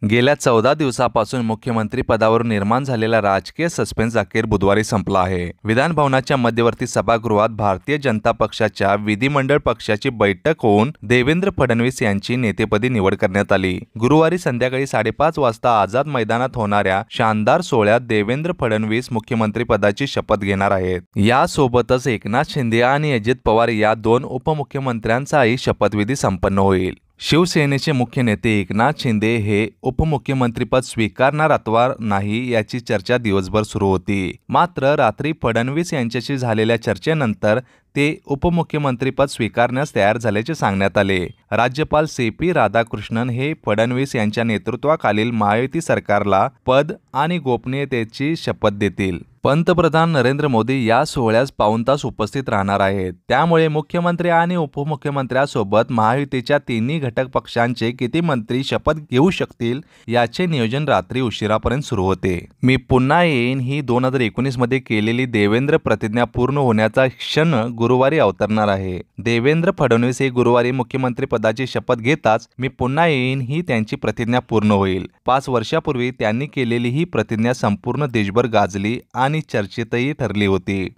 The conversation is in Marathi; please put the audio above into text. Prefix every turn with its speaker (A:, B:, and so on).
A: गेल्या 14 दिवसापासून मुख्यमंत्री पदावरून निर्माण झालेला राजकीय सस्पेन्स अखेर बुधवारी संपला आहे। विधान भवनाच्या मध्यवर्ती सभागृहात भारतीय जनता पक्षाच्या विधिमंडळ पक्षाची बैठक होऊन देवेंद्र फडणवीस यांची नेतेपदी निवड करण्यात आली। गुरुवारी संध्याकाळी 5:30 वाजता आझाद मैदानात होणाऱ्या शानदार सोहळ्यात देवेंद्र फडणवीस मुख्यमंत्री पदाची शपथ घेणार आहेत। यासोबतच एकनाथ शिंदे आणि अजित पवार या दोन उपमुख्यमंत्र्यांचाही शपथविधी संपन्न होईल। शिवसेनेचे मुख्य नेते एकनाथ शिंदे हे उपमुख्यमंत्रीपद स्वीकारणार अथवा नाही याची चर्चा दिवसभर सुरू होती। मात्र रात्री फडणवीस यांच्याशी झालेल्या चर्चेनंतर ते उपमुख्यमंत्रीपद स्वीकारण्यास तयार झाल्याचे सांगण्यात आले। राज्यपाल सी.पी. राधाकृष्णन हे फडणवीस यांच्या नेतृत्वाखालील महायुती सरकारला पद आणि गोपनीयतेची शपथ देतील। पंतप्रधान नरेंद्र मोदी या सोहळ्यास पाऊण तास उपस्थित राहणार आहेत। त्यामुळे मुख्यमंत्री आणि उपमुख्यमंत्र्यांसोबत महायुतीच्या तिन्ही घटक पक्षांचे किती मंत्री शपथ घेऊ शकतील याचे नियोजन रात्री उशिरापर्यंत सुरू होते। मी पुन्हा येईन ही 2019 मध्ये केलेली देवेंद्र प्रतिज्ञा पूर्ण होण्याचा क्षण गुरुवारी अवतरणार आहे। देवेंद्र फडणवीस हे गुरुवारी मुख्यमंत्री पदाची शपथ घेताच मी पुन्हा येईन ही त्यांची प्रतिज्ञा पूर्ण होईल। 5 वर्षापूर्वी त्यांनी केलेली ही प्रतिज्ञा संपूर्ण देशभर गाजली आणि चर्चेतही ठरली होती।